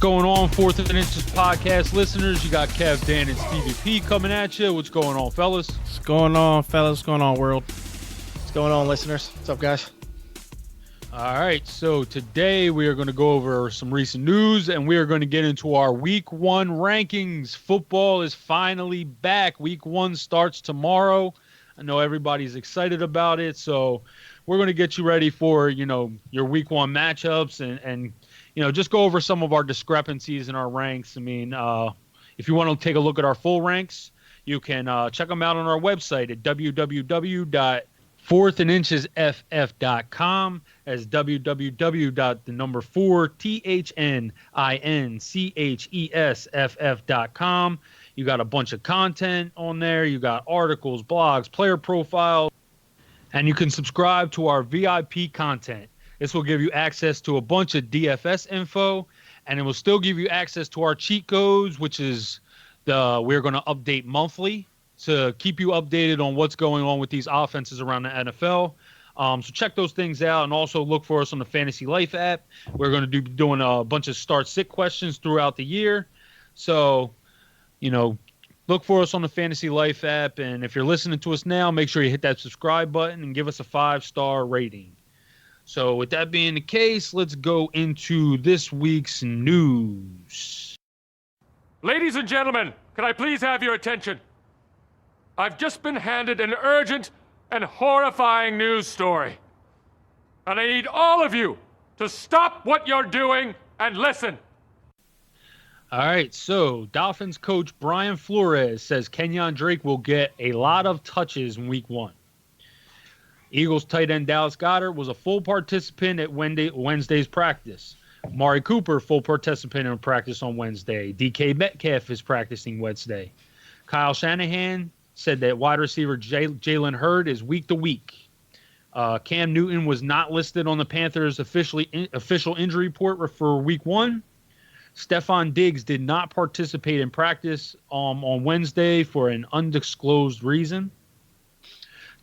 going on, Fourth and Inches podcast listeners? You got Kev, Dan, and Stevie P coming at you. What's going on, fellas? What's going on, fellas? What's going on, world? What's going on, listeners? What's up, guys? All right, so today we are going to go over some recent news, and we are going to get into our Week 1 rankings. Football is finally back. Week 1 starts tomorrow. I know everybody's excited about it, so we're going to get you ready for, your Week 1 matchups and just go over some of our discrepancies in our ranks. I mean, if you want to take a look at our full ranks, you can check them out on our website at www.fourthandinchesff.com, as www.4thandinchesff.com. You got a bunch of content on there. You got articles, blogs, player profiles, and you can subscribe to our VIP content. This will give you access to a bunch of DFS info, and it will still give you access to our cheat codes, which is we're going to update monthly to keep you updated on what's going on with these offenses around the NFL. So check those things out, and also look for us on the Fantasy Life app. We're going to be doing a bunch of start-sit questions throughout the year. So, look for us on the Fantasy Life app, and if you're listening to us now, make sure you hit that subscribe button and give us a 5-star rating. So with that being the case, let's go into this week's news. Ladies and gentlemen, can I please have your attention? I've just been handed an urgent and horrifying news story. And I need all of you to stop what you're doing and listen. All right, so Dolphins coach Brian Flores says Kenyon Drake will get a lot of touches in Week 1. Eagles tight end Dallas Goedert was a full participant at Wednesday's practice. Amari Cooper, full participant in practice on Wednesday. DK Metcalf is practicing Wednesday. Kyle Shanahan said that wide receiver Jalen Hurd is week to week. Cam Newton was not listed on the Panthers' official injury report for Week 1. Stephon Diggs did not participate in practice on Wednesday for an undisclosed reason.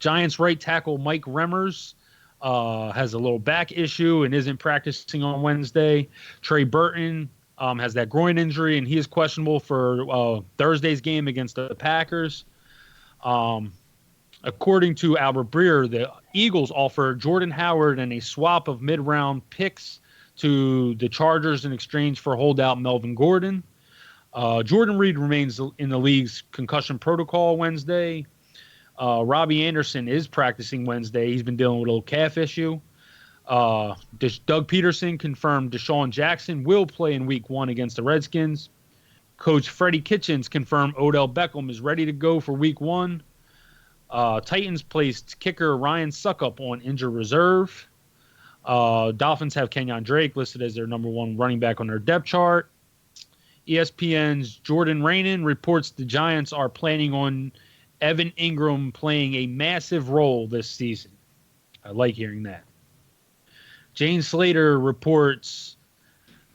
Giants right tackle Mike Remmers has a little back issue and isn't practicing on Wednesday. Trey Burton has that groin injury, and he is questionable for Thursday's game against the Packers. According to Albert Breer, the Eagles offered Jordan Howard and a swap of mid-round picks to the Chargers in exchange for holdout Melvin Gordon. Jordan Reed remains in the league's concussion protocol Wednesday. Robbie Anderson is practicing Wednesday. He's been dealing with a little calf issue. Doug Peterson confirmed Deshaun Jackson will play in Week 1 against the Redskins. Coach Freddie Kitchens confirmed Odell Beckham is ready to go for Week 1. Titans placed kicker Ryan Suckup on injured reserve. Dolphins have Kenyon Drake listed as their number 1 running back on their depth chart. ESPN's Jordan Raanan reports the Giants are planning on Evan Ingram playing a massive role this season. I like hearing that. Jane Slater reports,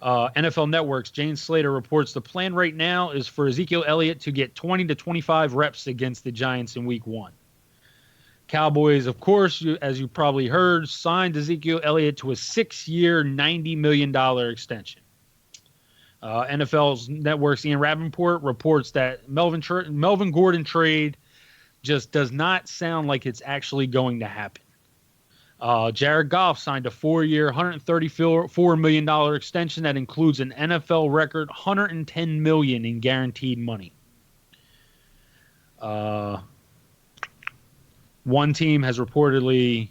NFL Network's Jane Slater reports the plan right now is for Ezekiel Elliott to get 20 to 25 reps against the Giants in Week 1. Cowboys, of course, as you probably heard, signed Ezekiel Elliott to a 6-year, $90 million extension. NFL Network's Ian Rappaport reports that Melvin Gordon trade just does not sound like it's actually going to happen. Jared Goff signed a 4-year, $134 million extension that includes an NFL record $110 million in guaranteed money. One team has reportedly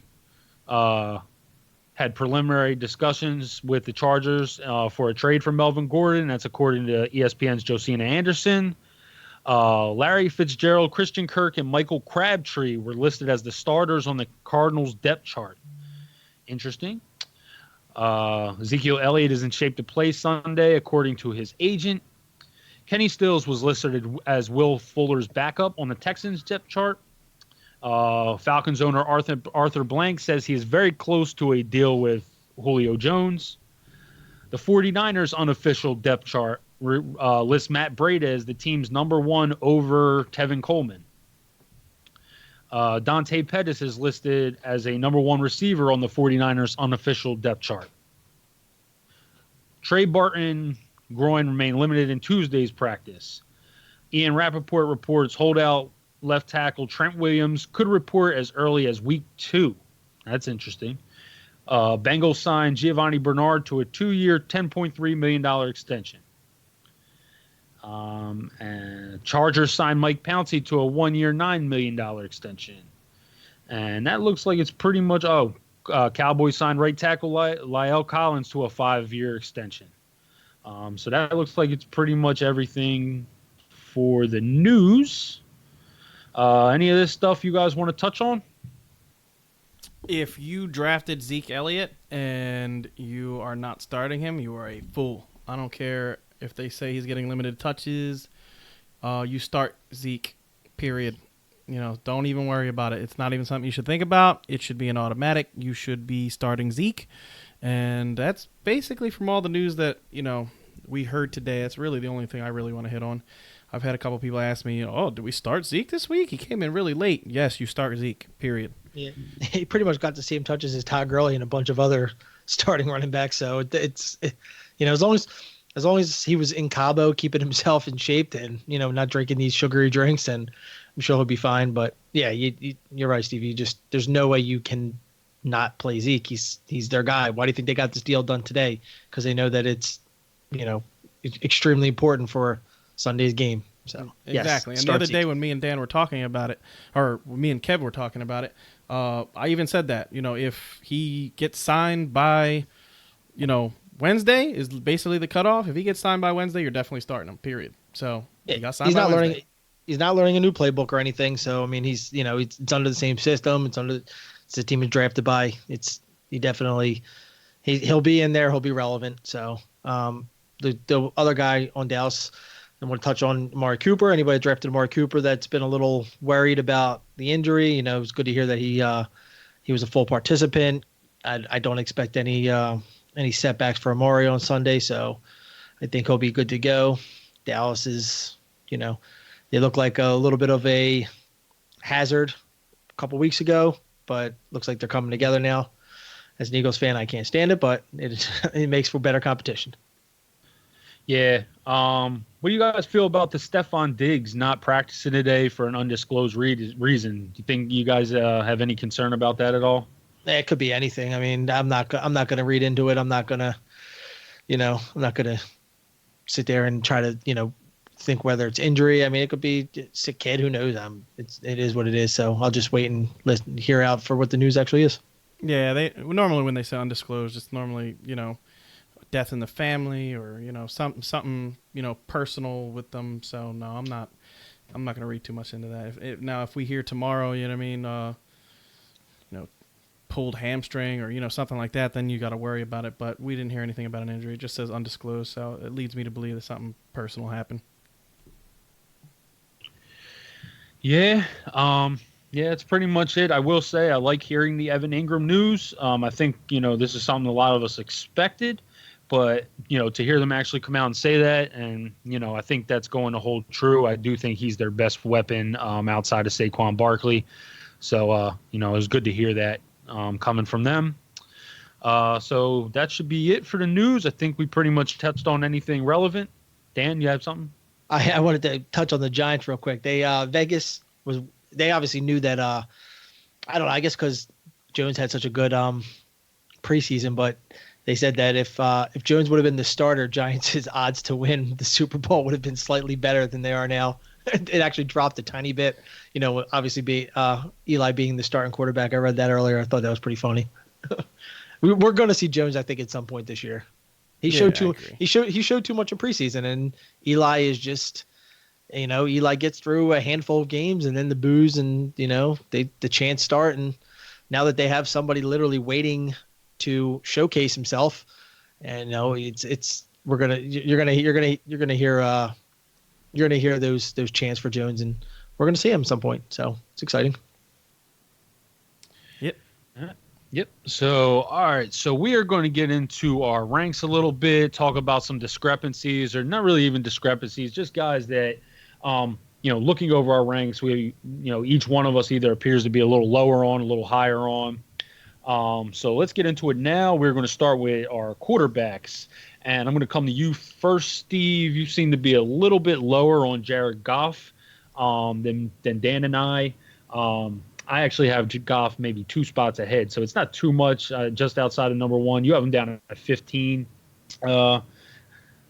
had preliminary discussions with the Chargers for a trade for Melvin Gordon. That's according to ESPN's Josina Anderson. Larry Fitzgerald, Christian Kirk, and Michael Crabtree were listed as the starters on the Cardinals' depth chart. Interesting. Ezekiel Elliott is in shape to play Sunday, according to his agent. Kenny Stills was listed as Will Fuller's backup on the Texans' depth chart. Falcons owner Arthur Blank says he is very close to a deal with Julio Jones. The 49ers' unofficial depth chart lists Matt Breida as the team's number 1 over Tevin Coleman. Dante Pettis is listed as a number 1 receiver on the 49ers' unofficial depth chart. Trey Burton groin remain limited in Tuesday's practice. Ian Rappaport reports holdout left tackle Trent Williams could report as early as week 2. That's interesting. Bengals signed Giovanni Bernard to a 2-year, $10.3 million extension. And Chargers signed Mike Pouncey to a 1-year, $9 million extension. And that looks like it's pretty much, Cowboys signed right tackle La'el Collins to a 5-year extension. So that looks like it's pretty much everything for the news. Any of this stuff you guys want to touch on? If you drafted Zeke Elliott and you are not starting him, you are a fool. I don't care if they say he's getting limited touches. You start Zeke, period. Don't even worry about it. It's not even something you should think about. It should be an automatic. You should be starting Zeke. And that's basically from all the news that, we heard today. That's really the only thing I really want to hit on. I've had a couple people ask me, do we start Zeke this week? He came in really late. Yes, you start Zeke, period. Yeah, he pretty much got the same touches as Todd Gurley and a bunch of other starting running backs. So as long as he was in Cabo, keeping himself in shape and not drinking these sugary drinks, and I'm sure he'll be fine. But yeah, you're right, Steve. There's no way you can not play Zeke. He's their guy. Why do you think they got this deal done today? Because they know that it's extremely important for Sunday's game. So exactly. Yes, and the other day when me and Dan were talking about it, or me and Kev were talking about it, I even said that if he gets signed by Wednesday is basically the cutoff. If he gets signed by Wednesday, you're definitely starting him. Period. So he got signed. He's not learning a new playbook or anything. So I mean, it's under the same system. It's the team is drafted by. He'll be in there. He'll be relevant. So the other guy on Dallas, I want to touch on Amari Cooper. Anybody that drafted Amari Cooper that's been a little worried about the injury, it's good to hear that he was a full participant. I don't expect any setbacks for Amari on Sunday, so I think he'll be good to go. Dallas is, they look like a little bit of a hazard a couple weeks ago, but looks like they're coming together now. As an Eagles fan, I can't stand it, but it makes for better competition. Yeah. What do you guys feel about the Stephon Diggs not practicing today for an undisclosed reason? Do you think you guys have any concern about that at all? It could be anything. I mean, I'm not going to read into it. I'm not going to sit there and try to, think whether it's injury. I mean, it could be a sick kid. Who knows? It is what it is. So I'll just wait and hear out for what the news actually is. Yeah, they normally when they say undisclosed, it's normally death in the family or something personal with them. So no, I'm not going to read too much into that. If we hear tomorrow, pulled hamstring or something like that, then you got to worry about it. But we didn't hear anything about an injury. It just says undisclosed, so it leads me to believe that something personal happened. Yeah. Yeah, it's pretty much it. I will say I like hearing the Evan Ingram news. I think, this is something a lot of us expected, but, to hear them actually come out and say that, and, I think that's going to hold true. I do think he's their best weapon outside of Saquon Barkley. So, it was good to hear that coming from them. So that should be it for the news. I think we pretty much touched on anything relevant. Dan, you have something? I wanted to touch on the Giants real quick. They obviously knew that, I don't know, I guess because Jones had such a good preseason, but they said that if Jones would have been the starter, Giants' odds to win the Super Bowl would have been slightly better than they are now. It actually dropped a tiny bit, obviously Eli being the starting quarterback. I read that earlier. I thought that was pretty funny. We're going to see Jones, I think, at some point this year. He showed too much in preseason, and Eli is just, Eli gets through a handful of games and then the booze and, the chants start. And now that they have somebody literally waiting to showcase himself, and you're going to hear those chants for Jones, and we're going to see him at some point. So it's exciting. Yep. So, all right. So we are going to get into our ranks a little bit, talk about some discrepancies, or not really even discrepancies, just guys that, looking over our ranks, we, each one of us either appears to be a little lower on, a little higher on. So let's get into it now. We're going to start with our quarterbacks. And I'm going to come to you first, Steve. You seem to be a little bit lower on Jared Goff than Dan and I. I actually have Goff maybe 2 spots ahead, so it's not too much, just outside of number 1. You have him down at 15.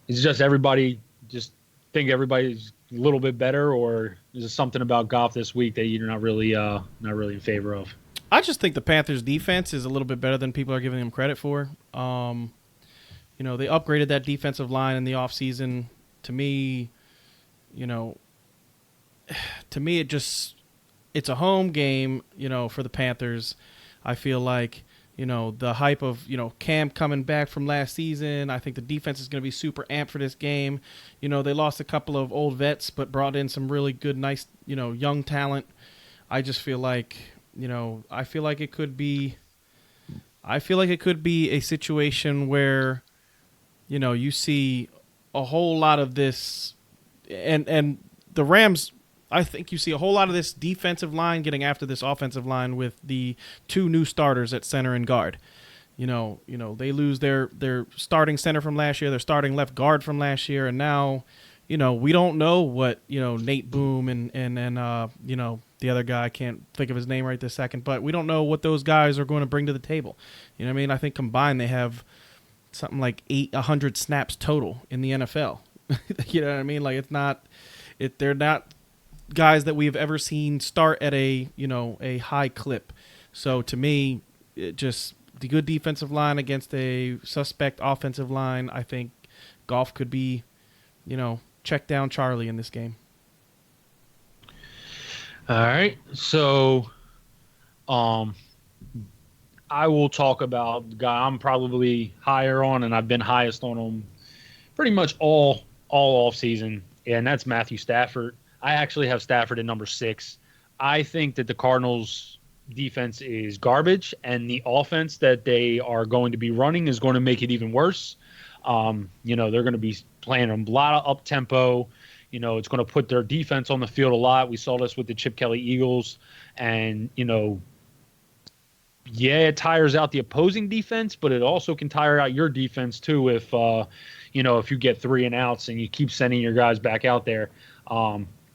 Is just everybody just think everybody's a little bit better, or is there something about Goff this week that you're not really in favor of? I just think the Panthers' defense is a little bit better than people are giving them credit for. They upgraded that defensive line in the offseason. To me, it's a home game, for the Panthers. I feel like, the hype of, Cam coming back from last season. I think the defense is going to be super amped for this game. They lost a couple of old vets, but brought in some really good, nice, young talent. I just feel like, I feel like it could be a situation where, you see a whole lot of this, and the Rams, I think you see a whole lot of this defensive line getting after this offensive line with the 2 new starters at center and guard. They lose their starting center from last year, their starting left guard from last year, and now, we don't know what, Nate Boom and the other guy, I can't think of his name right this second, but we don't know what those guys are going to bring to the table. You know what I mean? I think combined they have something like 100 snaps total in the NFL. You know what I mean? Like they're not guys that we've ever seen start at a high clip. So to me, just the good defensive line against a suspect offensive line, I think Goff could be, check down Charlie in this game. All right. So I will talk about the guy I'm probably higher on, and I've been highest on him pretty much all off season, and that's Matthew Stafford. I actually have Stafford at number 6. I think that the Cardinals' defense is garbage, and the offense that they are going to be running is going to make it even worse. They're going to be playing a lot of up-tempo. It's going to put their defense on the field a lot. We saw this with the Chip Kelly Eagles, and, it tires out the opposing defense, but it also can tire out your defense too if you get 3 and outs and you keep sending your guys back out there.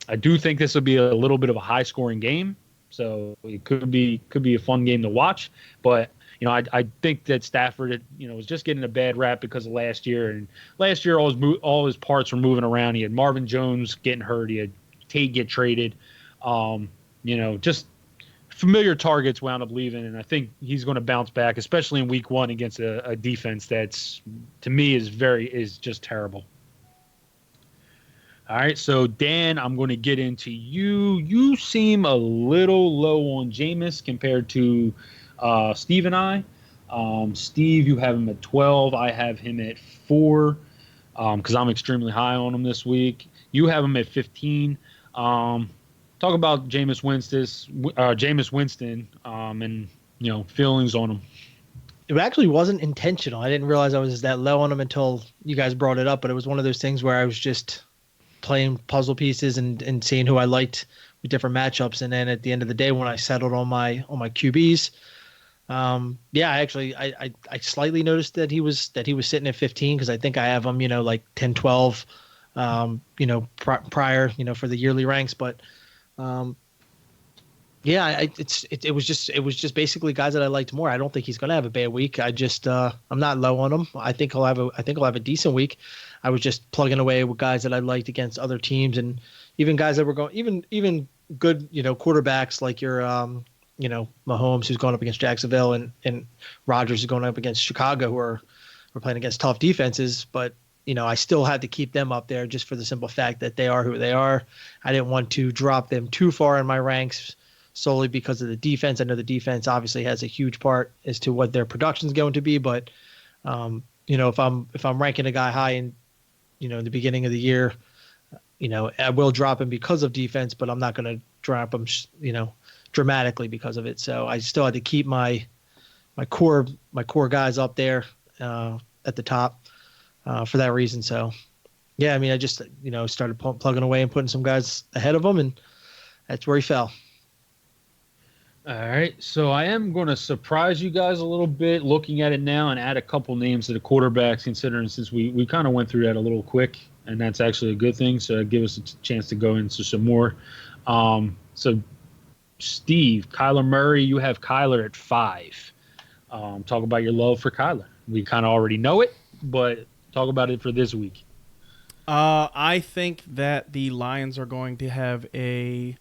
I do think this will be a little bit of a high-scoring game, so it could be a fun game to watch. But I think that Stafford, was just getting a bad rap because of last year, and last year all his parts were moving around. He had Marvin Jones getting hurt, he had Tate get traded. Just familiar targets wound up leaving, and I think he's going to bounce back, especially in week 1 against a defense that's, to me, is just terrible. All right, so Dan, I'm going to get into you. You seem a little low on Jameis compared to Steve and I. Steve, you have him at 12. I have him at 4 because I'm extremely high on him this week. You have him at 15. Talk about Jameis Winston, and feelings on him. It actually wasn't intentional. I didn't realize I was that low on him until you guys brought it up. But it was one of those things where I was just playing puzzle pieces and seeing who I liked with different matchups. And then at the end of the day, when I settled on my QBs, I slightly noticed that he was sitting at 15 because I think I have him, like 10, 12, prior, for the yearly ranks, but. It was just basically guys that I liked more. I don't think he's going to have a bad week. I'm not low on him. I think he'll have a decent week. I was just plugging away with guys that I liked against other teams, and even guys that were going, even good, quarterbacks like your, Mahomes, who's going up against Jacksonville, and Rodgers is going up against Chicago, who are playing against tough defenses, but I still had to keep them up there just for the simple fact that they are who they are. I didn't want to drop them too far in my ranks solely because of the defense. I know the defense obviously has a huge part as to what their production is going to be, but if I'm ranking a guy high in the beginning of the year, I will drop him because of defense, but I'm not going to drop him dramatically because of it. So I still had to keep my core guys up there at the top. For that reason. So, yeah, I mean, I just, started plugging away and putting some guys ahead of him, and that's where he fell. All right, so I am going to surprise you guys a little bit looking at it now and add a couple names to the quarterbacks, considering since we kind of went through that a little quick, and that's actually a good thing. So it gives us a chance to go into some more. So Steve, Kyler Murray, you have Kyler at 5. Talk about your love for Kyler. We kind of already know it, but talk about it for this week. I think that the Lions are going to have a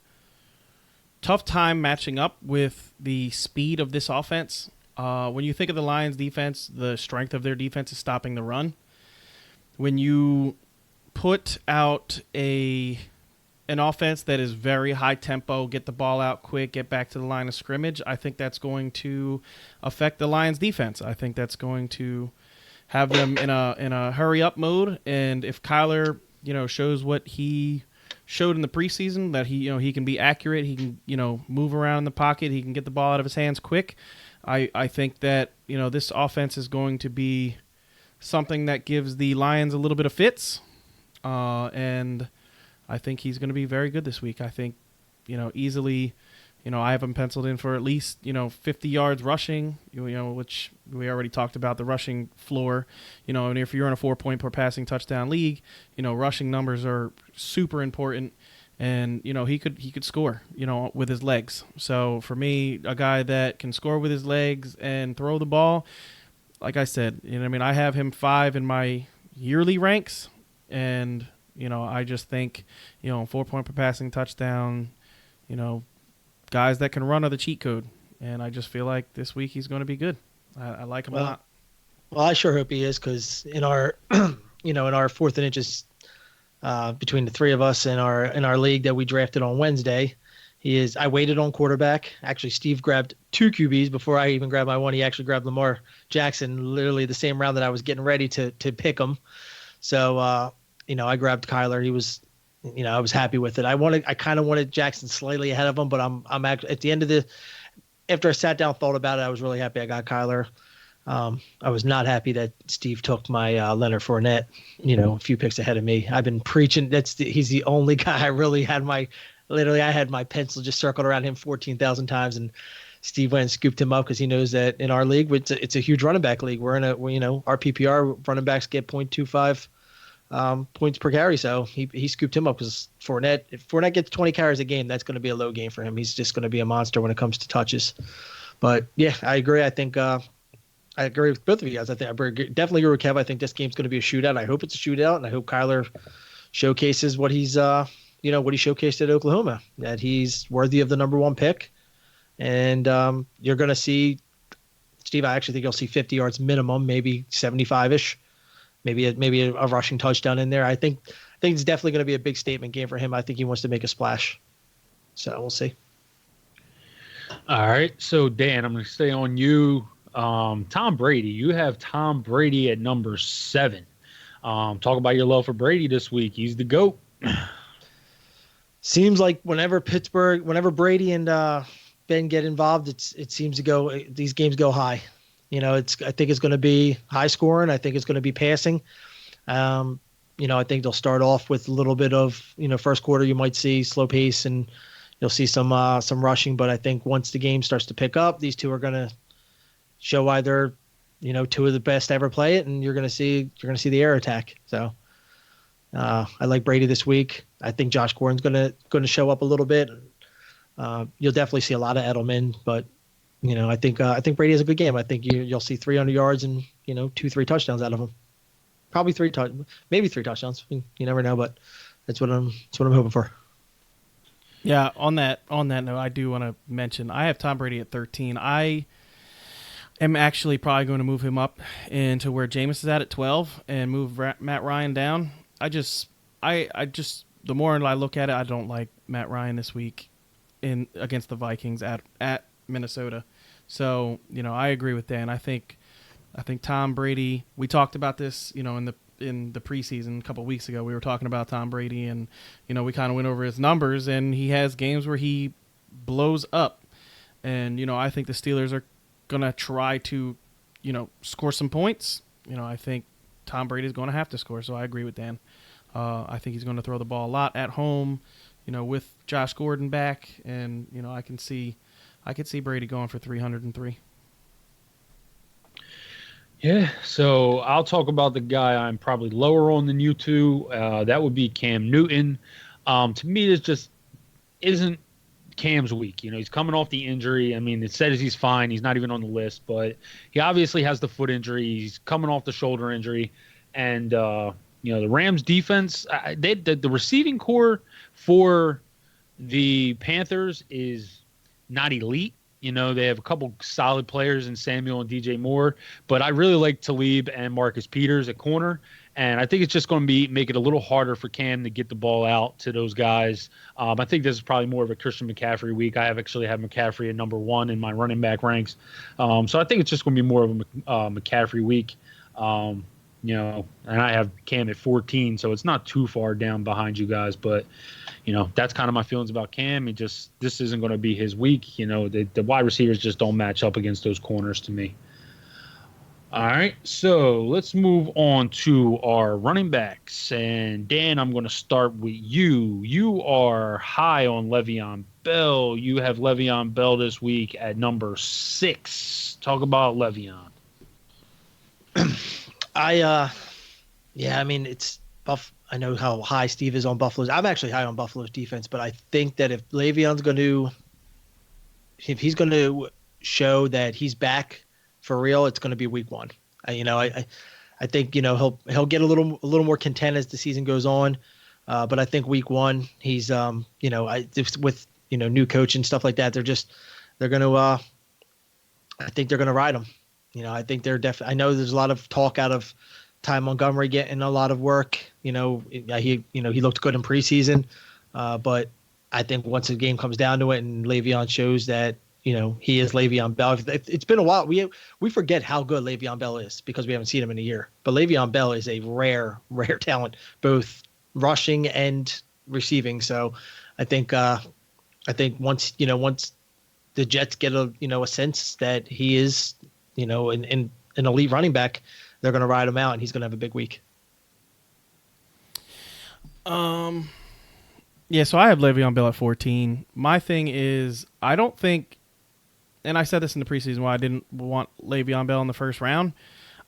tough time matching up with the speed of this offense. When you think of the Lions' defense, the strength of their defense is stopping the run. When you put out an offense that is very high tempo, get the ball out quick, get back to the line of scrimmage, I think that's going to affect the Lions' defense. I think that's going to have them in a hurry up mode. And if Kyler, shows what he showed in the preseason, that he can be accurate, he can move around in the pocket, he can get the ball out of his hands quick. I think that this offense is going to be something that gives the Lions a little bit of fits, and I think he's going to be very good this week. I think easily. I have him penciled in for at least 50 yards rushing. Which we already talked about the rushing floor. And if you're in a 4-point per passing touchdown league, rushing numbers are super important. And he could score with his legs. So for me, a guy that can score with his legs and throw the ball, like I said, I have him 5 in my yearly ranks, and I just think 4-point per passing touchdown, guys that can run are the cheat code, and I just feel like this week he's going to be good. I like him a lot. Well, I sure hope he is, because in our, in our 4th and inches, between the 3 of us in our league that we drafted on Wednesday, he is. I waited on quarterback. Actually, Steve grabbed 2 QBs before I even grabbed my one. He actually grabbed Lamar Jackson, literally the same round that I was getting ready to pick him. So, I grabbed Kyler. He was. I was happy with it. I kind of wanted Jackson slightly ahead of him, but I'm actually at the end of after I sat down, thought about it, I was really happy I got Kyler. I was not happy that Steve took my Leonard Fournette, a few picks ahead of me. I've been preaching. He's the only guy I really had I had my pencil just circled around him 14,000 times, and Steve went and scooped him up because he knows that in our league, it's a huge running back league. We're in our PPR running backs get 0.25 points per carry. So he scooped him up because if Fournette gets 20 carries a game, that's going to be a low game for him. He's just going to be a monster when it comes to touches. But yeah, I agree. I think I agree with both of you guys. I definitely agree with Kev. I think this game's going to be a shootout. I hope it's a shootout, and I hope Kyler showcases what he's what he showcased at Oklahoma, that he's worthy of the number 1 pick. And you're going to see, Steve, I actually think you'll see 50 yards minimum, maybe 75-ish. Maybe a rushing touchdown in there. I think it's definitely going to be a big statement game for him. I think he wants to make a splash. So we'll see. All right. So Dan, I'm going to stay on you. Tom Brady. You have Tom Brady at number 7. Talk about your love for Brady this week. He's the GOAT. Seems like whenever Brady and Ben get involved, it seems to go. These games go high. I think it's going to be high scoring. I think it's going to be passing. I think they'll start off with a little bit of, first quarter you might see slow pace and you'll see some rushing. But I think once the game starts to pick up, these two are going to show why they're, 2 of the best to ever play it, and you're going to see the air attack. So I like Brady this week. I think Josh Gordon's going to show up a little bit. You'll definitely see a lot of Edelman, but. I think Brady has a good game. I think you'll see 300 yards and 2-3 touchdowns out of him. Probably maybe 3 touchdowns. You never know, but that's what I'm hoping for. Yeah. On that note, I do want to mention I have Tom Brady at 13. I am actually probably going to move him up into where Jameis is at 12 and move Matt Ryan down. I just the more I look at it, I don't like Matt Ryan this week against the Vikings at Minnesota. So, I agree with Dan. I think Tom Brady, we talked about this, in the preseason a couple of weeks ago. We were talking about Tom Brady and, we kind of went over his numbers, and he has games where he blows up. And, I think the Steelers are going to try to, score some points. I think Tom Brady is going to have to score. So I agree with Dan. I think he's going to throw the ball a lot at home, with Josh Gordon back. And, I can see I could see Brady going for 303. Yeah, so I'll talk about the guy I'm probably lower on than you two. That would be Cam Newton. To me, this just isn't Cam's week. He's coming off the injury. I mean, it says he's fine. He's not even on the list, but he obviously has the foot injury. He's coming off the shoulder injury, and the Rams defense, the receiving core for the Panthers is not elite. They have a couple solid players in Samuel and DJ Moore, but I really like Talib and Marcus Peters at corner. And I think it's just going to make it a little harder for Cam to get the ball out to those guys. I think this is probably more of a Christian McCaffrey week. I actually have McCaffrey at number 1 in my running back ranks. So I think it's just going to be more of a McCaffrey week. And I have Cam at 14, so it's not too far down behind you guys. But, that's kind of my feelings about Cam. This isn't going to be his week. The wide receivers just don't match up against those corners to me. All right, so let's move on to our running backs. And Dan, I'm going to start with you. You are high on Le'Veon Bell. You have Le'Veon Bell this week at number 6. Talk about Le'Veon. It's Buff. I know how high Steve is on Buffalo's. I'm actually high on Buffalo's defense, but I think that if he's going to show that he's back for real, it's going to be week 1. I think he'll get a little more content as the season goes on, but I think week 1 he's with new coach and stuff like that, they're going to I think they're going to ride him. I think they're definitely. I know there's a lot of talk out of Ty Montgomery getting a lot of work. He looked good in preseason, but I think once the game comes down to it and Le'Veon shows that he is Le'Veon Bell. It's been a while. We forget how good Le'Veon Bell is because we haven't seen him in a year. But Le'Veon Bell is a rare talent, both rushing and receiving. So I think once the Jets get a sense that he is an elite running back, they're going to ride him out and he's going to have a big week. Yeah, so I have Le'Veon Bell at 14. My thing is, I don't think, and I said this in the preseason why I didn't want Le'Veon Bell in the first round.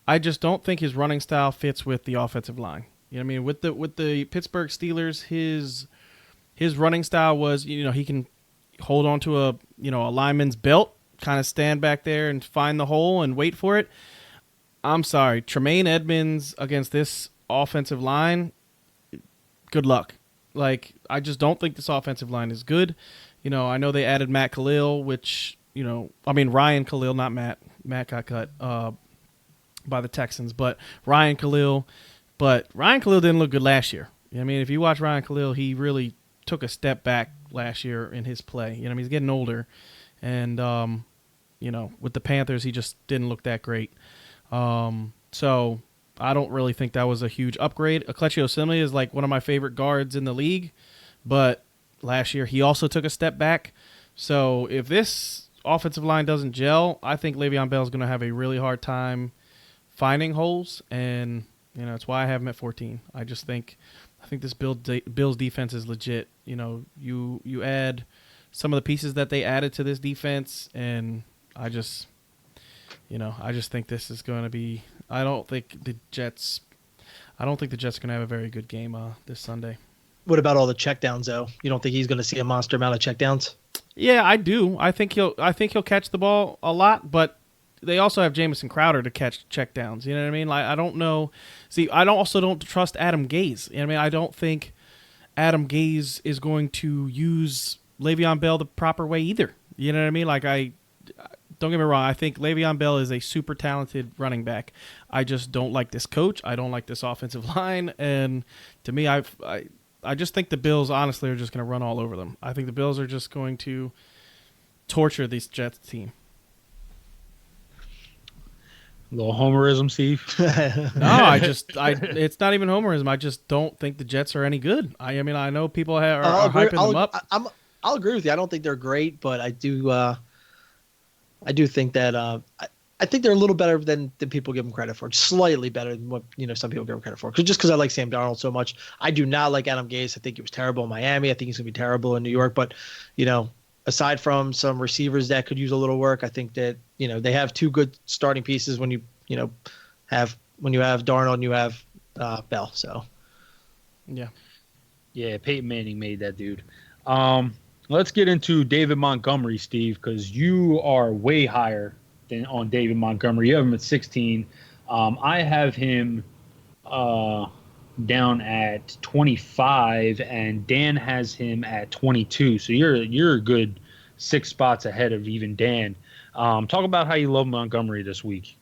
I just don't think his running style fits with the offensive line. You know what I mean? With the Pittsburgh Steelers, his running style was, he can hold on to a lineman's belt, kind of stand back there and find the hole and wait for it. I'm sorry, Tremaine Edmonds against this offensive line, good luck. I just don't think this offensive line is good. I know they added Matt Khalil, which, Ryan Khalil, not Matt. Matt got cut by the Texans, but Ryan Khalil. But Ryan Khalil didn't look good last year. If you watch Ryan Khalil, he really took a step back last year in his play. He's getting older. And, with the Panthers, he just didn't look that great. So I don't really think that was a huge upgrade. Kelechi Osemele is one of my favorite guards in the league, but last year he also took a step back. So if this offensive line doesn't gel, I think Le'Veon Bell is going to have a really hard time finding holes, and that's why I have him at 14. I think this Bills defense is legit. You add some of the pieces that they added to this defense, and I just think this is going to be. I don't think the Jets are going to have a very good game this Sunday. What about all the checkdowns, though? You don't think he's going to see a monster amount of checkdowns? Yeah, I do. I think he'll catch the ball a lot, but they also have Jamison Crowder to catch checkdowns. You know what I mean? I don't know. See, I also don't trust Adam Gase. I don't think Adam Gase is going to use Le'Veon Bell the proper way either. You know what I mean? Don't get me wrong. I think Le'Veon Bell is a super talented running back. I just don't like this coach. I don't like this offensive line. And to me, I just think the Bills, honestly, are just going to run all over them. I think the Bills are just going to torture this Jets team. A little homerism, Steve. No, it's not even homerism. I just don't think the Jets are any good. I know people are hyping them up. I'll agree with you. I don't think they're great, but I do think that I think they're a little better than people give them credit for. Slightly better than what some people give them credit for. Because I like Sam Darnold so much. I do not like Adam Gase. I think he was terrible in Miami. I think he's gonna be terrible in New York. But aside from some receivers that could use a little work, I think that they have two good starting pieces when you have Darnold and you have Bell. So Yeah. Yeah, Peyton Manning made that dude. Let's get into David Montgomery, Steve, because you are way higher than on David Montgomery. You have him at 16. I have him down at 25, and Dan has him at 22. So you're a good 6 spots ahead of even Dan. Talk about how you love Montgomery this week.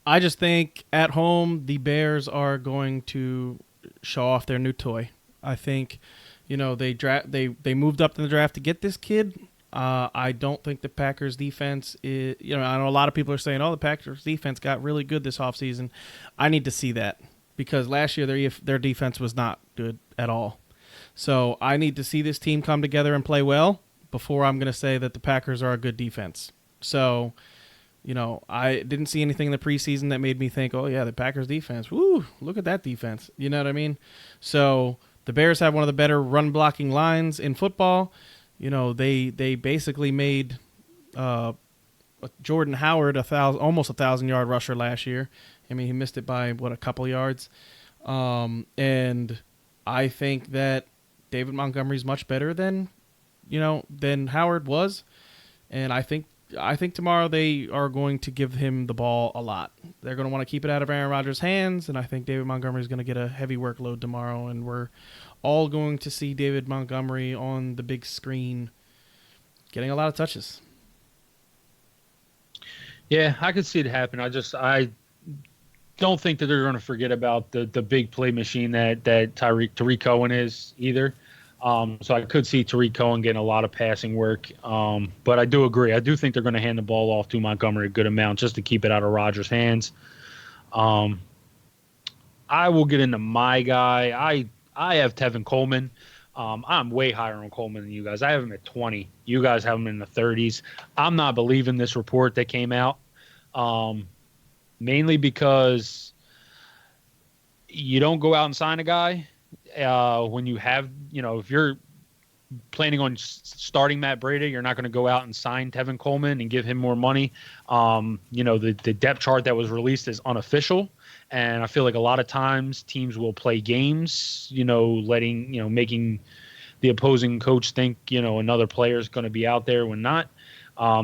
I just think at home the Bears are going to show off their new toy. I think, they moved up in the draft to get this kid. I don't think the Packers defense is, I know a lot of people are saying, oh, the Packers defense got really good this offseason. I need to see that because last year their defense was not good at all. So I need to see this team come together and play well before I'm going to say that the Packers are a good defense. So, I didn't see anything in the preseason that made me think, oh, yeah, the Packers defense, woo, look at that defense. You know what I mean? So the Bears have one of the better run blocking lines in football. They basically made Jordan Howard almost 1,000-yard rusher last year. I mean, he missed it by a couple yards. And I think that David Montgomery is much better than Howard was. And I think tomorrow they are going to give him the ball a lot. They're going to want to keep it out of Aaron Rodgers' hands, and I think David Montgomery is going to get a heavy workload tomorrow, and we're all going to see David Montgomery on the big screen getting a lot of touches. Yeah, I could see it happen. I don't think that they're going to forget about the big play machine that Tariq Cohen is either. So I could see Tariq Cohen getting a lot of passing work. But I do agree. I do think they're going to hand the ball off to Montgomery a good amount just to keep it out of Rodgers' hands. I will get into my guy. I have Tevin Coleman. I'm way higher on Coleman than you guys. I have him at 20. You guys have him in the 30s. I'm not believing this report that came out, mainly because you don't go out and sign a guy when you have, if you're planning on starting Matt Breida, you're not going to go out and sign Tevin Coleman and give him more money. The depth chart that was released is unofficial. And I feel like a lot of times teams will play games, making the opposing coach think, another player is going to be out there when not.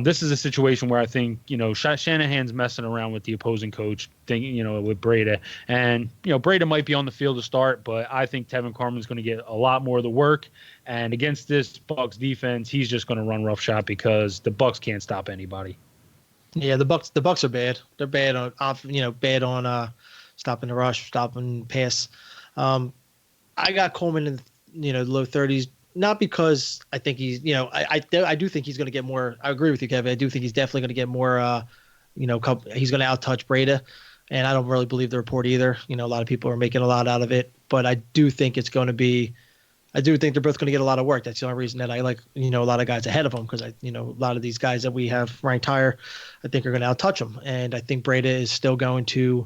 This is a situation where I think, Shanahan's messing around with the opposing coach, with Breida. And, Breida might be on the field to start, but I think Tevin Coleman's going to get a lot more of the work. And against this Bucs defense, he's just going to run roughshod because the Bucs can't stop anybody. Yeah, the Bucs are bad. They're bad on stopping the rush, stopping pass. I got Coleman in the low 30s, not because I think he's I do think he's going to get more. I agree with you, Kevin. I do think he's definitely going to get more. He's going to outtouch Breida, and I don't really believe the report either. A lot of people are making a lot out of it, but I do think it's going to be. I do think they're both going to get a lot of work. That's the only reason that I like, a lot of guys ahead of them because a lot of these guys that we have ranked higher, I think are going to outtouch them. And I think Breida is still going to,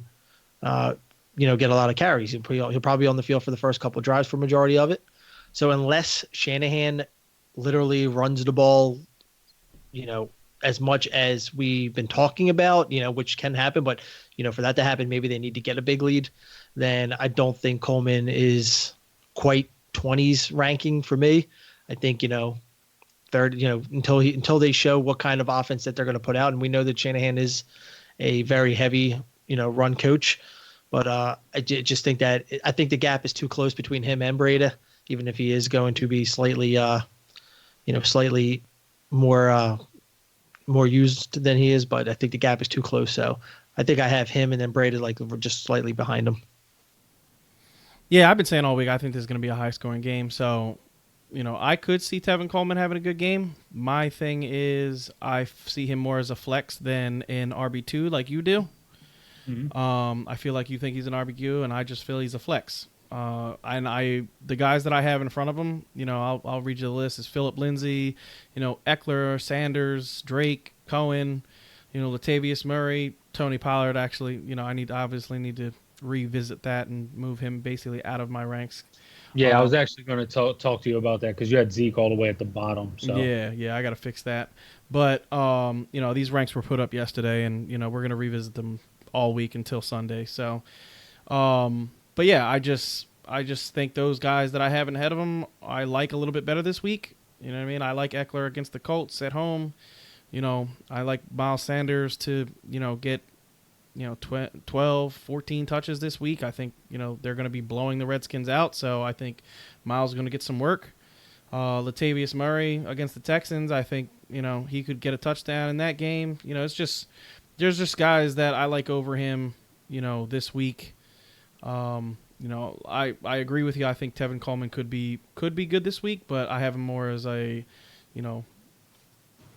get a lot of carries. He'll probably be on the field for the first couple of drives for majority of it. So unless Shanahan literally runs the ball, as much as we've been talking about, which can happen, but, for that to happen, maybe they need to get a big lead. Then I don't think Coleman is quite 20s ranking for me. I think, third, until they show what kind of offense that they're going to put out. And we know that Shanahan is a very heavy, run coach. But I just think that I think the gap is too close between him and Breida, even if he is going to be slightly, slightly more used than he is. But I think the gap is too close. So I think I have him and then Breida like just slightly behind him. Yeah, I've been saying all week I think this is going to be a high-scoring game. So, I could see Tevin Coleman having a good game. My thing is I see him more as a flex than an RB2 like you do. Mm-hmm. I feel like you think he's an RB2, and I just feel he's a flex. And the guys that I have in front of him, I'll read you the list, is Phillip Lindsay, Eckler, Sanders, Drake, Cohen, Latavius Murray, Tony Pollard. Actually, I obviously need to revisit that and move him basically out of my ranks. Yeah, I was actually going to talk to you about that because you had Zeke all the way at the bottom. So Yeah, I got to fix that. But these ranks were put up yesterday, and we're gonna revisit them all week until Sunday. So, but yeah, I just think those guys that I have ahead of them, I like a little bit better this week. You know what I mean? I like Eckler against the Colts at home. I like Miles Sanders to get 12, 14 touches this week. I think they're going to be blowing the Redskins out, so I think Miles is going to get some work. Latavius Murray against the Texans, I think he could get a touchdown in that game. It's just there's just guys that I like over him. This week. I agree with you. I think Tevin Coleman could be good this week, but I have him more as a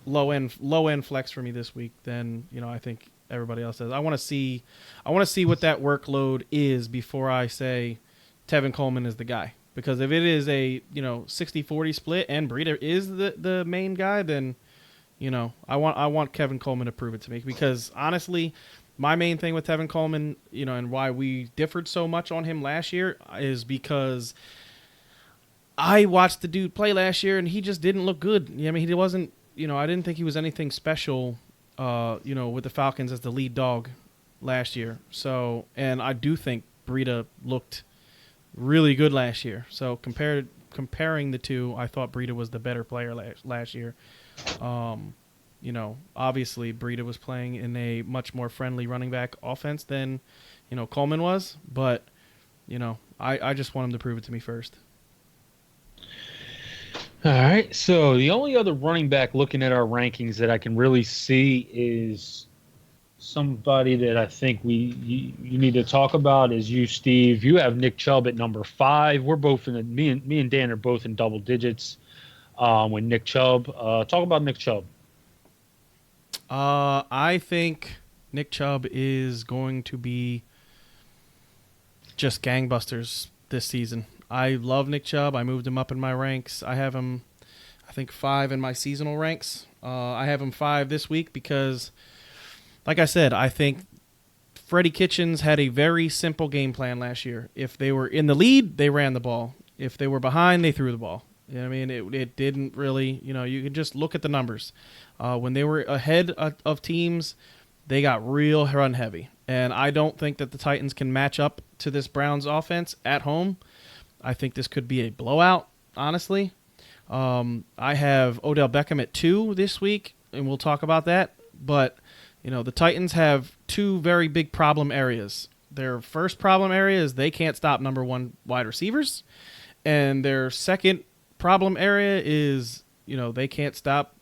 low end flex for me this week than I think everybody else does. I want to see what that workload is before I say Tevin Coleman is the guy. Because if it is a 60-40 split and Breida is the main guy, then I want Kevin Coleman to prove it to me. Because honestly, my main thing with Tevin Coleman, and why we differed so much on him last year is because I watched the dude play last year and he just didn't look good. I mean, he wasn't. I didn't think he was anything special. With the Falcons as the lead dog last year. So, and I do think Breida looked really good last year. So comparing the two, I thought Breida was the better player last year. Obviously Breida was playing in a much more friendly running back offense than, Coleman was. But, I just want him to prove it to me first. all right. So the only other running back looking at our rankings that I can really see is somebody that I think you need to talk about is you, Steve. You have Nick Chubb at number 5. We're both me and Dan are both in double digits with Nick Chubb. Talk about Nick Chubb. I think Nick Chubb is going to be just gangbusters this season. I love Nick Chubb. I moved him up in my ranks. I have him, I think, 5 in my seasonal ranks. I have him 5 this week because, like I said, I think Freddie Kitchens had a very simple game plan last year. If they were in the lead, they ran the ball. If they were behind, they threw the ball. You know what I mean? It didn't really, you can just look at the numbers. When they were ahead of teams, they got real run heavy. And I don't think that the Titans can match up to this Browns offense at home. I think this could be a blowout, honestly. I have Odell Beckham at 2 this week, and we'll talk about that. But, the Titans have 2 very big problem areas. Their first problem area is they can't stop number 1 wide receivers. And their second problem area is, they can't stop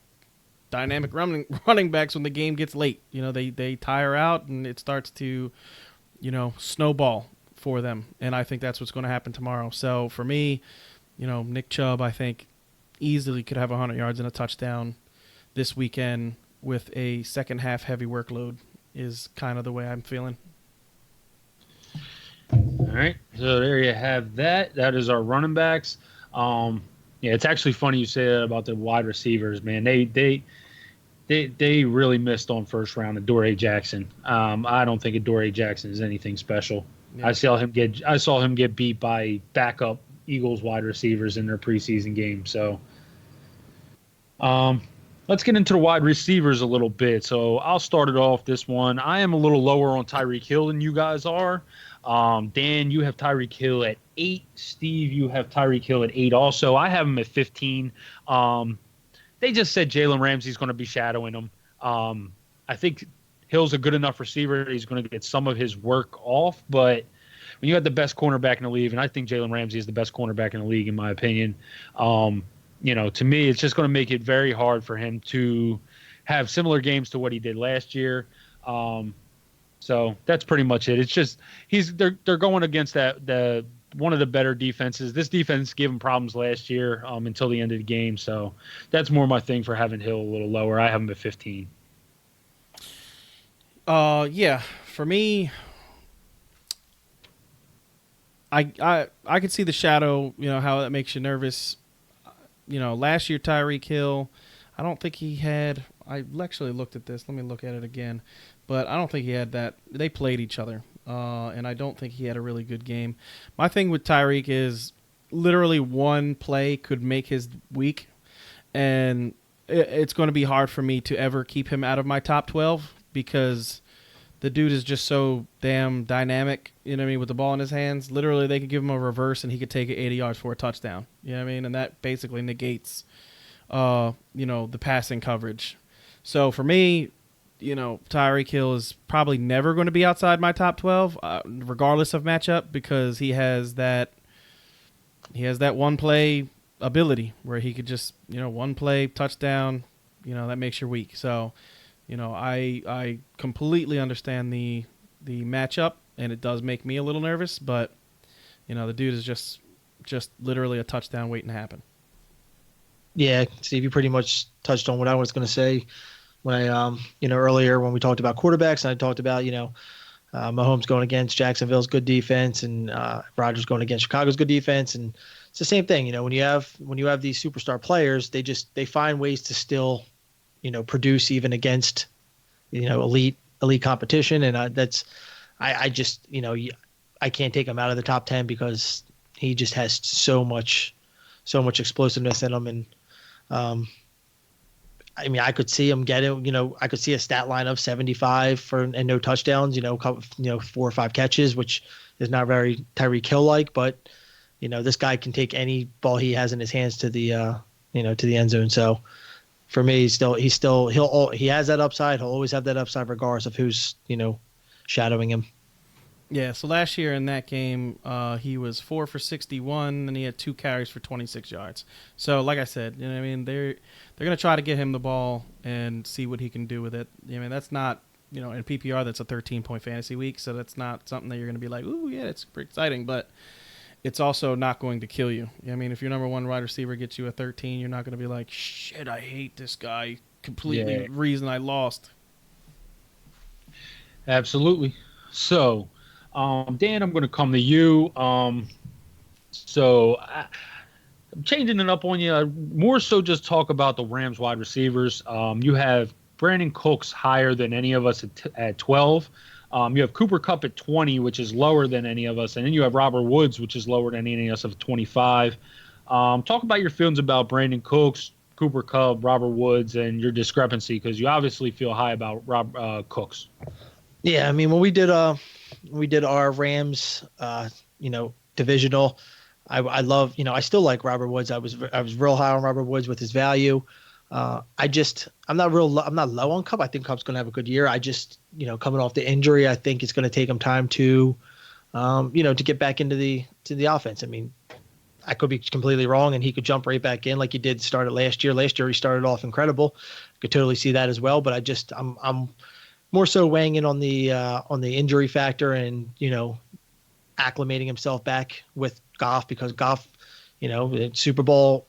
dynamic running backs when the game gets late. They tire out, and it starts to, snowball for them, and I think that's what's going to happen tomorrow. So for me, Nick Chubb, I think easily could have 100 yards and a touchdown this weekend with a second half heavy workload is kind of the way I'm feeling. All right, so there you have that. That is our running backs. Yeah, it's actually funny you say that about the wide receivers, man. They really missed on first round Adoree Jackson. I don't think Adoree Jackson is anything special. Yeah. I saw him get beat by backup Eagles wide receivers in their preseason game. So, let's get into the wide receivers a little bit. So I'll start it off this one. I am a little lower on Tyreek Hill than you guys are. Dan, you have Tyreek Hill at 8. Steve, you have Tyreek Hill at 8 also. I have him at 15. They just said Jalen Ramsey's going to be shadowing him. I think Hill's a good enough receiver that he's going to get some of his work off. But when you have the best cornerback in the league, and I think Jalen Ramsey is the best cornerback in the league, in my opinion, to me, it's just going to make it very hard for him to have similar games to what he did last year. So that's pretty much it. It's just they're going against the one of the better defenses. This defense gave him problems last year until the end of the game. So that's more my thing for having Hill a little lower. I have him at 15. Yeah, for me, I could see the shadow, how that makes you nervous. Last year Tyreek Hill, I don't think he had, I actually looked at this. Let me look at it again. But I don't think he had that. They played each other, and I don't think he had a really good game. My thing with Tyreek is, literally one play could make his week, and it's going to be hard for me to ever keep him out of my top 12 because the dude is just so damn dynamic, you know what I mean, with the ball in his hands. Literally, they could give him a reverse and he could take it 80 yards for a touchdown. You know what I mean? And that basically negates, the passing coverage. So for me, Tyreek Hill is probably never going to be outside my top 12, regardless of matchup, because he has that one play ability where he could just, one play touchdown, that makes your week. So, I completely understand the matchup, and it does make me a little nervous, but the dude is just literally a touchdown waiting to happen. Yeah, Steve, you pretty much touched on what I was going to say when I, earlier when we talked about quarterbacks, and I talked about, Mahomes going against Jacksonville's good defense and Rodgers going against Chicago's good defense, and it's the same thing. When you have these superstar players, they find ways to still, produce even against, elite competition, and I just I can't take him out of the top 10 because he just has so much explosiveness in him, and I could see him getting, I could see a stat line of 75 and no touchdowns, 4 or 5 catches, which is not very Tyreek Hill like, but this guy can take any ball he has in his hands to the to the end zone. So for me, he has that upside. He'll always have that upside regardless of who's shadowing him. Yeah, so last year in that game, he was 4 for 61, and he had 2 carries for 26 yards. So, like I said, they're going to try to get him the ball and see what he can do with it. That's not, in PPR, that's a 13-point fantasy week, so that's not something that you're going to be like, ooh, yeah, it's pretty exciting, but it's also not going to kill you. If your number one wide receiver gets you a 13, you're not going to be like, shit, I hate this guy, completely reason I lost. Absolutely. So, Dan, I'm going to come to you. So I'm changing it up on you. More so just talk about the Rams wide receivers. You have Brandon Cooks higher than any of us at 12. You have Cooper Kupp at 20, which is lower than any of us. And then you have Robert Woods, which is lower than any of us at 25. Talk about your feelings about Brandon Cooks, Cooper Kupp, Robert Woods, and your discrepancy, because you obviously feel high about Cooks. Yeah, when we did our Rams, divisional, I love, I still like Robert Woods. I was real high on Robert Woods with his value. I'm not low on Kupp. I think Kupp's going to have a good year. I just, coming off the injury, I think it's going to take him time to, to get back into the offense. I could be completely wrong, and he could jump right back in like he did start it last year. Last year he started off incredible. Could totally see that as well. But I'm more so weighing in on the injury factor and, acclimating himself back with Goff, because Goff, Super Bowl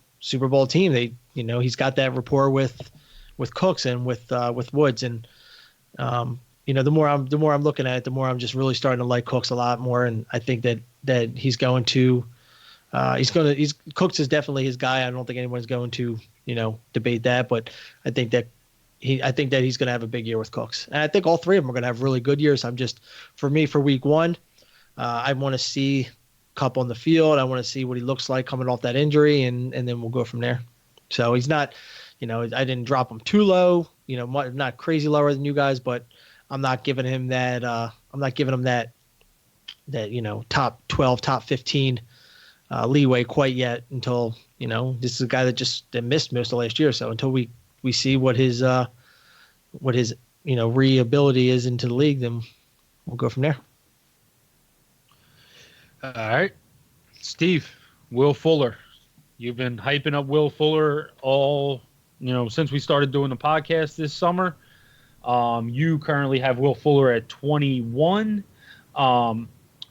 team, they, he's got that rapport with Cooks and with Woods. And, the more I'm looking at it, the more I'm just really starting to like Cooks a lot more. And I think that he's going to, Cooks is definitely his guy. I don't think anyone's going to, debate that, but I think that he's going to have a big year with Cooks. And I think all three of them are going to have really good years. For week one, I want to see Kupp on the field. I want to see what he looks like coming off that injury, and then we'll go from there. So he's not, I didn't drop him too low, not crazy lower than you guys, but I'm not giving him that, top 12, top 15 leeway quite yet until, this is a guy that missed most of last year. So until we see what his re-ability is into the league, then we'll go from there. All right. Steve, Will Fuller. You've been hyping up Will Fuller all, since we started doing the podcast this summer. You currently have Will Fuller at 21. I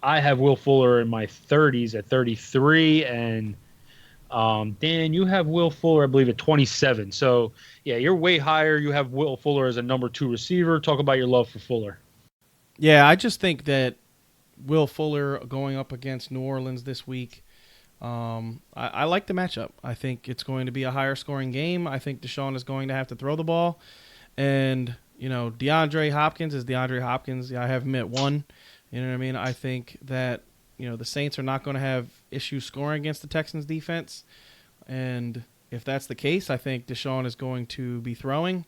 have Will Fuller in my 30s at 33. And Dan, you have Will Fuller, I believe, at 27. So, yeah, you're way higher. You have Will Fuller as a number 2 receiver. Talk about your love for Fuller. Yeah, I just think that Will Fuller going up against New Orleans this week, I like the matchup. I think it's going to be a higher scoring game. I think Deshaun is going to have to throw the ball. And, DeAndre Hopkins is DeAndre Hopkins. I have him at 1. You know what I mean? I think that the Saints are not going to have issues scoring against the Texans defense. And if that's the case, I think Deshaun is going to be throwing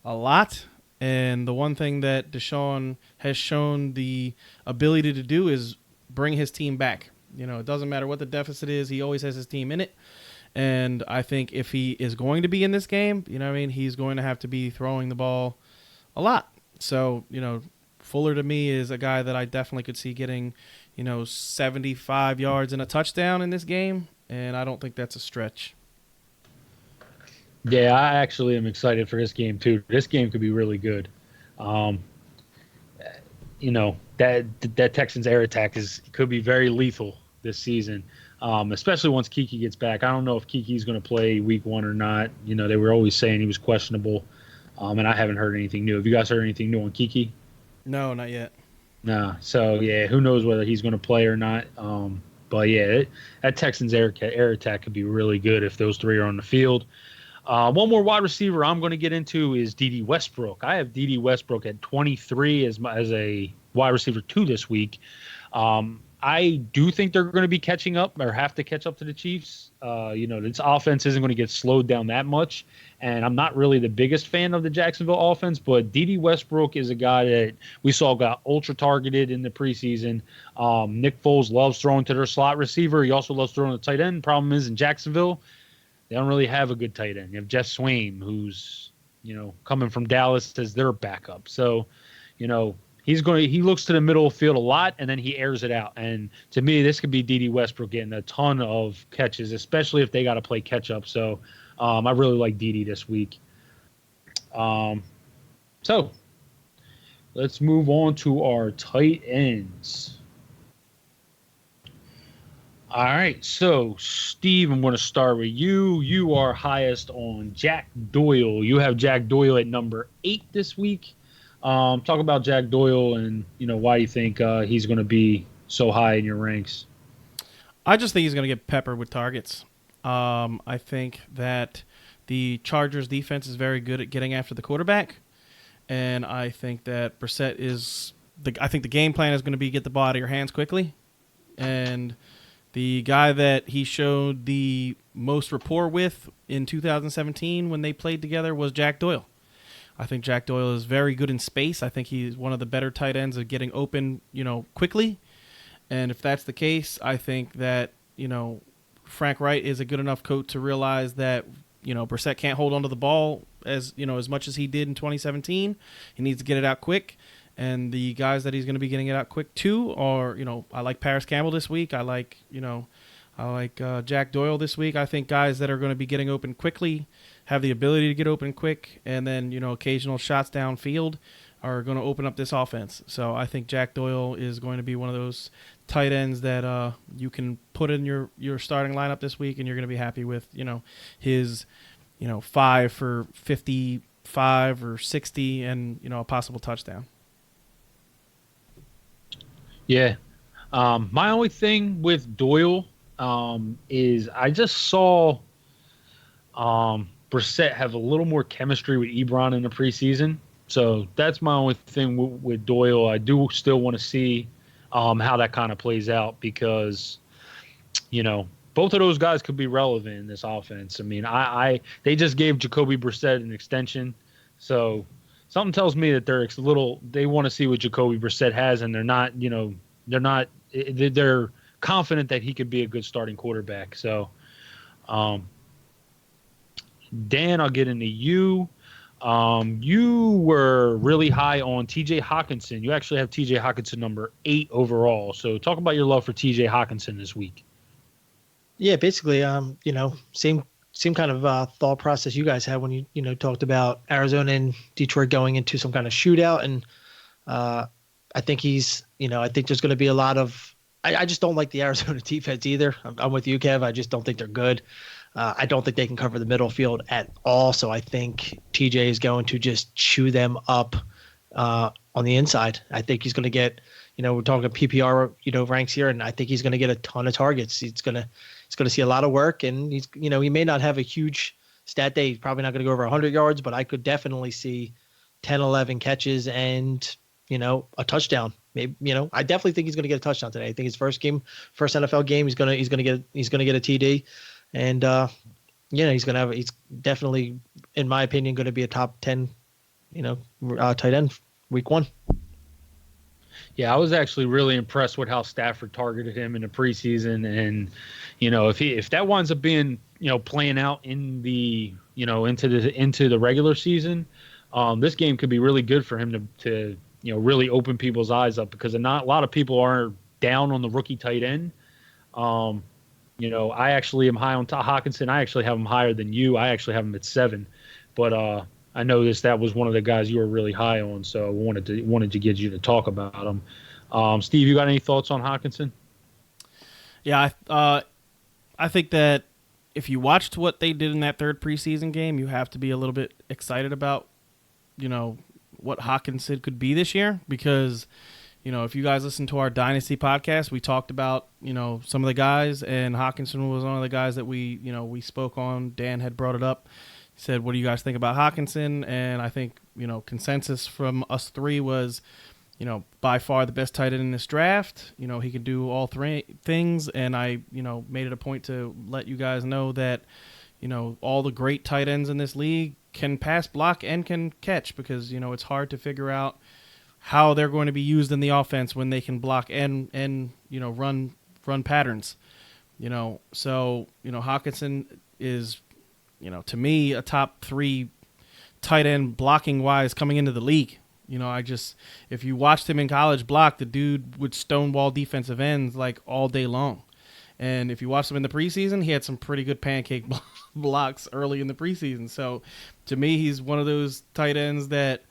a lot. And the one thing that Deshaun has shown the ability to do is bring his team back. It doesn't matter what the deficit is. He always has his team in it. And I think if he is going to be in this game, he's going to have to be throwing the ball a lot. So, Fuller to me is a guy that I definitely could see getting, 75 yards and a touchdown in this game. And I don't think that's a stretch. Yeah, I actually am excited for this game too. This game could be really good. That Texans air attack could be very lethal this season, especially once Kiki gets back. I don't know if Kiki's going to play week 1 or not. They were always saying he was questionable, and I haven't heard anything new. Have you guys heard anything new on Kiki? No, not yet. Nah. So, yeah, who knows whether he's going to play or not. But, yeah, that Texans air attack could be really good if those three are on the field. One more wide receiver I'm going to get into is Dede Westbrook. I have Dede Westbrook at 23 as a wide receiver 2 this week. I do think they're going to be catching up or have to catch up to the Chiefs. This offense isn't going to get slowed down that much. And I'm not really the biggest fan of the Jacksonville offense, but Dede Westbrook is a guy that we saw got ultra targeted in the preseason. Nick Foles loves throwing to their slot receiver. He also loves throwing to tight end. Problem is in Jacksonville, they don't really have a good tight end. You have Jeff Swain, who's, coming from Dallas as their backup. So, he looks to the middle of the field a lot, and then he airs it out. And to me, this could be Dede Westbrook getting a ton of catches, especially if they got to play catch up. So I really like Dede this week. So let's move on to our tight ends. All right, so Steve, I'm going to start with you. You are highest on Jack Doyle. You have Jack Doyle at number 8 this week. Talk about Jack Doyle and why you think he's going to be so high in your ranks. I just think he's going to get peppered with targets. I think that the Chargers defense is very good at getting after the quarterback, and I think that Brissett I think the game plan is going to be get the ball out of your hands quickly, and the guy that he showed the most rapport with in 2017 when they played together was Jack Doyle. I think Jack Doyle is very good in space. I think he's one of the better tight ends of getting open, quickly. And if that's the case, I think that, Frank Wright is a good enough coach to realize that, Brissett can't hold onto the ball as much as he did in 2017. He needs to get it out quick. And the guys that he's going to be getting it out quick to are, I like Paris Campbell this week. I like Jack Doyle this week. I think guys that are going to be getting open quickly, have the ability to get open quick, and then, occasional shots downfield are going to open up this offense. So I think Jack Doyle is going to be one of those tight ends that you can put in your starting lineup this week, and you're going to be happy with, his, 5 for 55 or 60 and, a possible touchdown. Yeah. My only thing with Doyle is I just saw Brissett have a little more chemistry with Ebron in the preseason. So that's my only thing with Doyle. I do still want to see how that kind of plays out because, both of those guys could be relevant in this offense. I mean, they just gave Jacoby Brissett an extension. So something tells me that they want to see what Jacoby Brissett has, and they're confident that he could be a good starting quarterback. So, Dan, I'll get into you. You were really high on TJ Hockenson. You actually have TJ Hockenson number 8 overall. So talk about your love for TJ Hockenson this week. Yeah, basically, same kind of thought process you guys had when you talked about Arizona and Detroit going into some kind of shootout. And I think I think there's going to be a lot of I just don't like the Arizona defense either. I'm with you, Kev. I just don't think they're good. I don't think they can cover the middle field at all. So I think TJ is going to just chew them up on the inside. I think he's going to get, we're talking PPR, ranks here, and I think he's going to get a ton of targets. He's going to see a lot of work, and he may not have a huge stat day. He's probably not going to go over 100 yards, but I could definitely see 10, 11 catches and, a touchdown maybe, I definitely think he's going to get a touchdown today. I think his first NFL game, he's going to get a TD, and he's definitely, in my opinion, going to be a top 10, tight end week 1. Yeah, I was actually really impressed with how Stafford targeted him in the preseason, and if that winds up being playing out in the into the regular season, this game could be really good for him to really open people's eyes up, because not a lot of people are down on the rookie tight end. I actually am high on Hockenson. I actually have him higher than you. I actually have him at 7, but I noticed that was one of the guys you were really high on, so I wanted to get you to talk about him. Steve, you got any thoughts on Hockenson? Yeah, I think that if you watched what they did in that third preseason game, you have to be a little bit excited about, what Hockenson could be this year, because, if you guys listen to our Dynasty podcast, we talked about, some of the guys, and Hockenson was one of the guys that we spoke on. Dan had brought it up. He said, "What do you guys think about Hockenson?" And I think, consensus from us three was, by far the best tight end in this draft. He can do all three things, and I, made it a point to let you guys know that, all the great tight ends in this league can pass, block, and can catch, because, it's hard to figure out how they're going to be used in the offense when they can block and run patterns. So, Hockenson is, to me, a top 3 tight end blocking wise coming into the league. If you watched him in college block, the dude would stonewall defensive ends like all day long. And if you watched him in the preseason, he had some pretty good pancake blocks early in the preseason. So to me, he's one of those tight ends that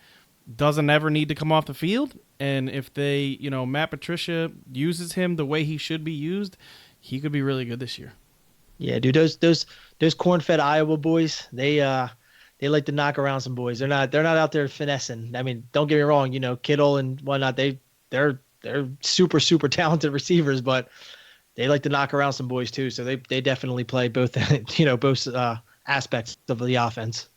doesn't ever need to come off the field. And if they, Matt Patricia uses him the way he should be used, he could be really good this year. Yeah, dude, those corn-fed Iowa boys, they like to knock around some boys. They're not out there finessing. I mean, don't get me wrong, Kittle and whatnot, they're super, super talented receivers, but they like to knock around some boys too. So they definitely play both both aspects of the offense.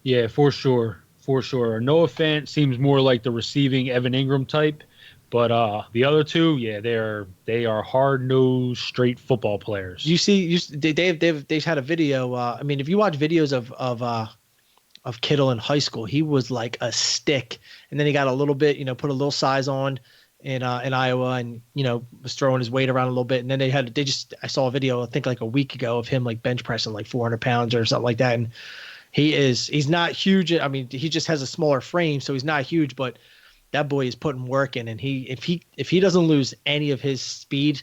Yeah, for sure. Noah Fant seems more like the receiving Evan Ingram type, but the other two, yeah, they are hard-nosed, straight football players. They've had a video. I mean, if you watch videos of Kittle in high school, he was like a stick, and then he got a little bit, put a little size on in Iowa, and was throwing his weight around a little bit, and then I saw a video I think like a week ago of him like bench pressing like 400 pounds or something like that, and he's not huge. I mean, he just has a smaller frame, so he's not huge, but that boy is putting work in, and if he doesn't lose any of his speed,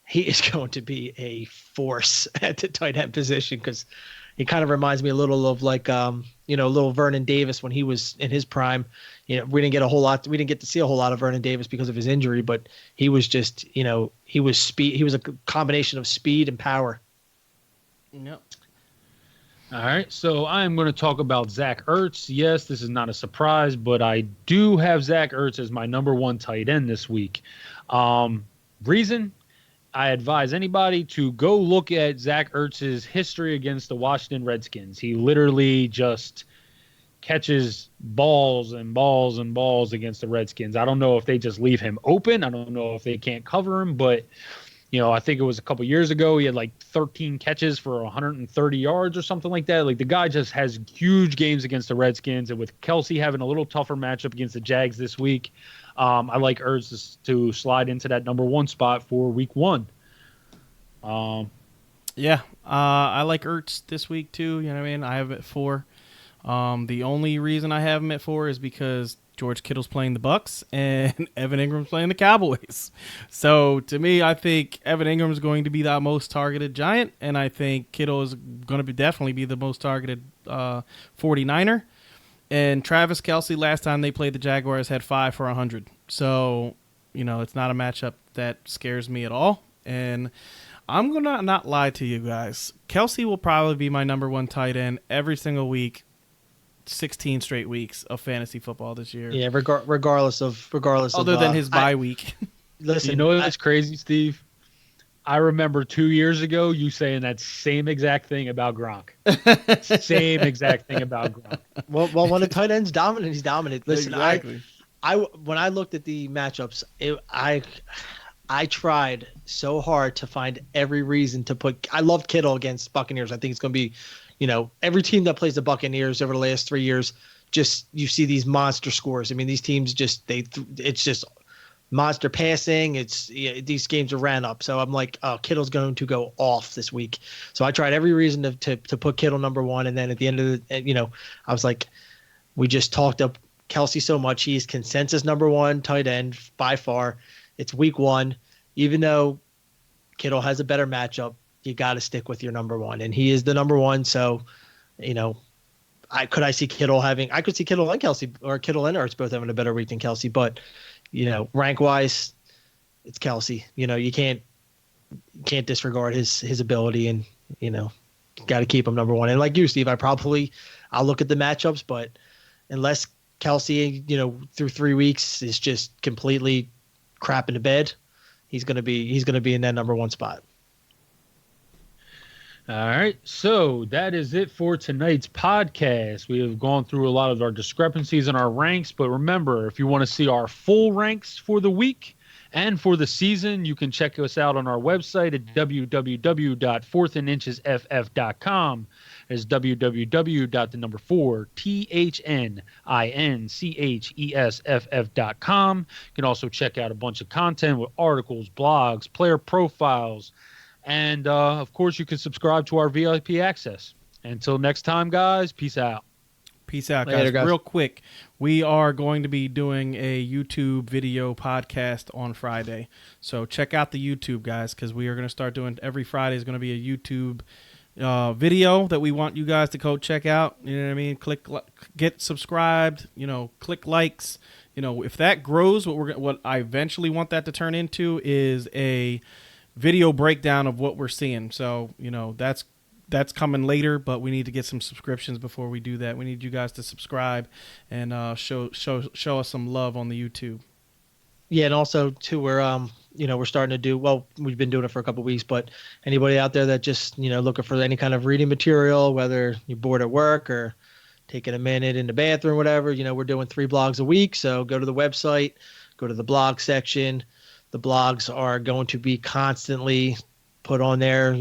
he is going to be a force at the tight end position, because he kind of reminds me a little of like little Vernon Davis when he was in his prime. We didn't get to see a whole lot of Vernon Davis because of his injury, but he was just he was speed. He was a combination of speed and power. Yep. All right, so I'm going to talk about Zach Ertz. Yes, this is not a surprise, but I do have Zach Ertz as my number 1 tight end this week. Reason? I advise anybody to go look at Zach Ertz's history against the Washington Redskins. He literally just catches balls and balls and balls against the Redskins. I don't know if they just leave him open. I don't know if they can't cover him, but I think it was a couple years ago, he had like 13 catches for 130 yards or something like that. Like, the guy just has huge games against the Redskins, and with Kelsey having a little tougher matchup against the Jags this week, I like Ertz to slide into that number 1 spot for week 1. Yeah, I like Ertz this week too. You know what I mean? I have him at 4. The only reason I have him at 4 is because George Kittle's playing the Bucks and Evan Ingram's playing the Cowboys. So to me, I think Evan Ingram is going to be the most targeted Giant, and I think Kittle is going to definitely be the most targeted 49er. And Travis Kelce, last time they played the Jaguars, had 5 for 100. So, it's not a matchup that scares me at all. And I'm going to not lie to you guys. Kelce will probably be my number 1 tight end every single week, 16 straight weeks of fantasy football this year. Yeah, regardless other than his bye week. Listen, What's crazy, Steve? I remember 2 years ago you saying that same exact thing about Gronk. Same exact thing about Gronk. Well, when a tight end's dominant, he's dominant. Listen, exactly. when I looked at the matchups, I tried so hard to find every reason to put. I loved Kittle against Buccaneers. I think it's going to be, every team that plays the Buccaneers over the last 3 years, just you see these monster scores. I mean, these teams it's just monster passing. These games are ran up. So I'm like, oh, Kittle's going to go off this week. So I tried every reason to put Kittle number one. And then at the end of the, I was like, we just talked up Kelsey so much. He's consensus number one tight end by far. It's week one. Even though Kittle has a better matchup, you got to stick with your number one. And he is the number one. So, I could see Kittle and Kelsey, or Kittle and Ertz both having a better week than Kelsey. But, rank wise, it's Kelsey. You can't disregard his ability, and, got to keep him number one. And like you, Steve, I'll look at the matchups, but unless Kelsey, through 3 weeks is just completely crap in the bed, he's gonna be in that number one spot. All right, so that is it for tonight's podcast. We have gone through a lot of our discrepancies in our ranks, but remember, if you want to see our full ranks for the week and for the season, you can check us out on our website at www.fourthandinchesff.com. It's www.4thandinchesff.com. You can also check out a bunch of content with articles, blogs, player profiles, and of course, you can subscribe to our VIP access. Until next time, guys, peace out. Peace out, Later, guys. Real quick, we are going to be doing a YouTube video podcast on Friday. So check out the YouTube, guys, because we are going to start doing every Friday is going to be a YouTube video that we want you guys to go check out. You know what I mean? Get subscribed. Click likes. If that grows, what I eventually want that to turn into is a video breakdown of what we're seeing. So that's coming later, but we need to get some subscriptions before we do that. We need you guys to subscribe and show us some love on the YouTube. Yeah, and also too, we're starting to do, well, we've been doing it for a couple of weeks, but anybody out there that just looking for any kind of reading material, whether you're bored at work or taking a minute in the bathroom, whatever, we're doing 3 blogs a week. So go to the website, go to the blog section. The blogs are going to be constantly put on there,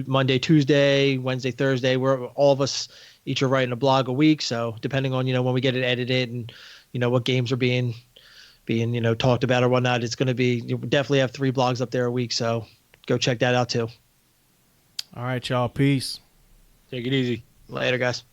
Monday, Tuesday, Wednesday, Thursday. We're all of us each are writing a blog a week. So depending on, when we get it edited and, what games are being talked about or whatnot, it's going to be, you definitely have 3 blogs up there a week. So go check that out too. All right, y'all. Peace. Take it easy. Later, guys.